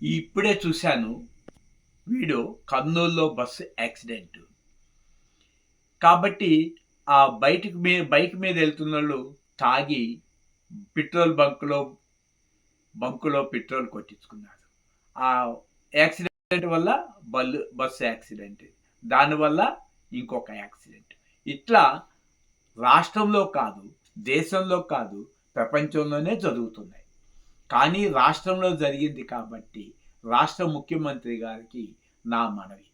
ఇప్పుడే చూశాను వీడియో, కర్నూలులో బస్సు యాక్సిడెంట్. కాబట్టి ఆ బైక్ మీద వెళ్తున్నోళ్ళు తాగి పెట్రోల్ బంకులో పెట్రోల్ కొట్టించుకున్నారు. ఆ యాక్సిడెంట్ వల్ల బస్సు యాక్సిడెంట్, దానివల్ల ఇంకొక యాక్సిడెంట్. ఇట్లా రాష్ట్రంలో కాదు, దేశంలో కాదు, ప్రపంచంలోనే జరుగుతున్నాయి. కానీ రాష్ట్రంలో జరిగింది కాబట్టి రాష్ట్ర ముఖ్యమంత్రి గారికి నా మనవి.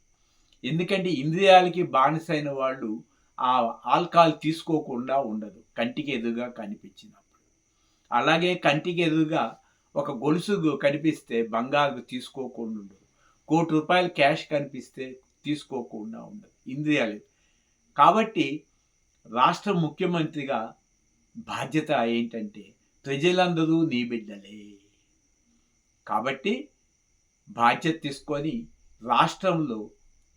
ఎందుకంటే ఇంద్రియాలకి బానిసైన వాళ్ళు ఆ ఆల్కహాల్ తీసుకోకుండా ఉండదు, కంటికి ఎదురుగా కనిపించినప్పుడు. అలాగే కంటికి ఎదురుగా ఒక గొలుసు కనిపిస్తే బంగారు తీసుకోకుండా ఉండదు, ₹1,00,00,000 క్యాష్ కనిపిస్తే తీసుకోకుండా ఉండదు ఇంద్రియాలు. కాబట్టి రాష్ట్ర ముఖ్యమంత్రిగా బాధ్యత ఏంటంటే ప్రజలందరూ నీ బిడ్డలే. కాబట్టి బాధ్యత తీసుకొని రాష్ట్రంలో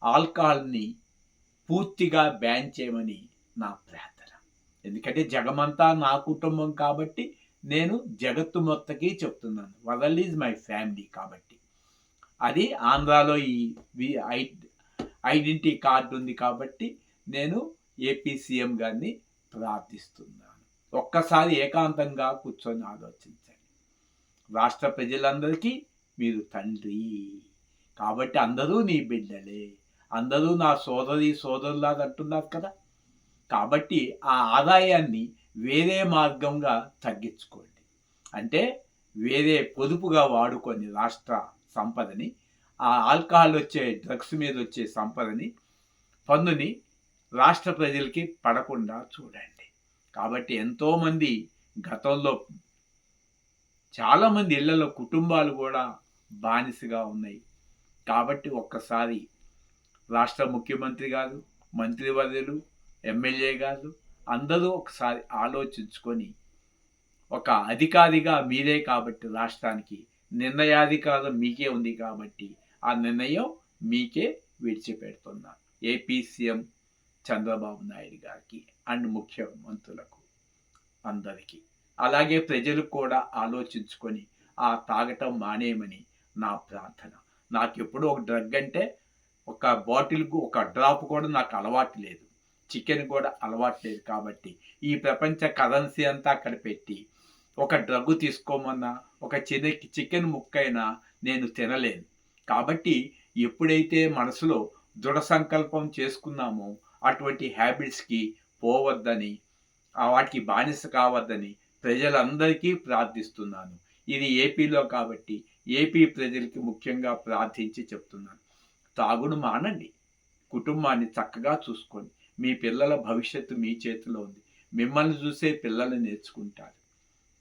ఆల్కహాల్ని పూర్తిగా బ్యాన్ చేయమని నా ప్రార్థన. ఎందుకంటే జగమంతా నా కుటుంబం కాబట్టి నేను జగత్తు మొత్తకి చెప్తున్నాను. వరల్డ్ ఈజ్ మై ఫ్యామిలీ కాబట్టి. అది ఆంధ్రాలో ఈ ఐడెంటిటీ కార్డు ఉంది కాబట్టి నేను ఏపీ సీఎం గారిని ప్రార్థిస్తున్నాను. ఒక్కసారి ఏకాంతంగా కూర్చొని ఆలోచించండి. రాష్ట్ర ప్రజలందరికీ మీరు తండ్రి కాబట్టి అందరూ నీ బిడ్డలే, అందరూ నా సోదరులాగా అంటున్నారు కదా. కాబట్టి ఆ ఆదాయాన్ని వేరే మార్గంగా తగ్గించుకోండి. అంటే వేరే పొదుపుగా వాడుకొని రాష్ట్ర సంపదని, ఆ ఆల్కహాల్ వచ్చే డ్రగ్స్ మీద వచ్చే సంపదని, పన్నుని రాష్ట్ర ప్రజలకి పడకుండా చూడండి. కాబట్టి ఎంతోమంది గతంలో చాలామంది ఇళ్లలో కుటుంబాలు కూడా బానిసగా ఉన్నాయి. కాబట్టి ఒక్కసారి రాష్ట్ర ముఖ్యమంత్రి గారు, మంత్రివర్యులు, ఎమ్మెల్యే గారు అందరూ ఒకసారి ఆలోచించుకొని, ఒక అధికారిగా మీరే కాబట్టి రాష్ట్రానికి నిర్ణయాధికారం మీకే ఉంది కాబట్టి ఆ నిర్ణయం మీకే విడిచిపెడుతున్నాను. ఏపీ సీఎం చంద్రబాబు నాయుడు గారికి అండ్ ముఖ్యమంత్రులకు అందరికీ, అలాగే ప్రజలు కూడా ఆలోచించుకొని ఆ తాగటం మానేయమని నా ప్రార్థన. నాకు ఎప్పుడు ఒక డ్రగ్ అంటే ఒక బాటిల్కు ఒక డ్రాప్ కూడా నాకు అలవాటు లేదు, చికెన్ కూడా అలవాటు లేదు. కాబట్టి ఈ ప్రపంచ కరెన్సీ అంతా అక్కడ పెట్టి ఒక డ్రగ్ తీసుకోమన్నా ఒక చికెన్ ముక్కైనా నేను తినలేను. కాబట్టి ఎప్పుడైతే మనసులో దృఢ సంకల్పం చేసుకున్నామో అటువంటి హ్యాబిట్స్కి పోవద్దని, వాటికి బానిస కావద్దని ప్రజలందరికీ ప్రార్థిస్తున్నాను. ఇది ఏపీలో కాబట్టి ఏపీ ప్రజలకి ముఖ్యంగా ప్రార్థించి చెప్తున్నాను. తాగుడు మానండి, కుటుంబాన్ని చక్కగా చూసుకోండి. మీ పిల్లల భవిష్యత్తు మీ చేతిలో ఉంది. మిమ్మల్ని చూసే పిల్లలు నేర్చుకుంటారు.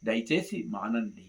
దయచేసి మానండి.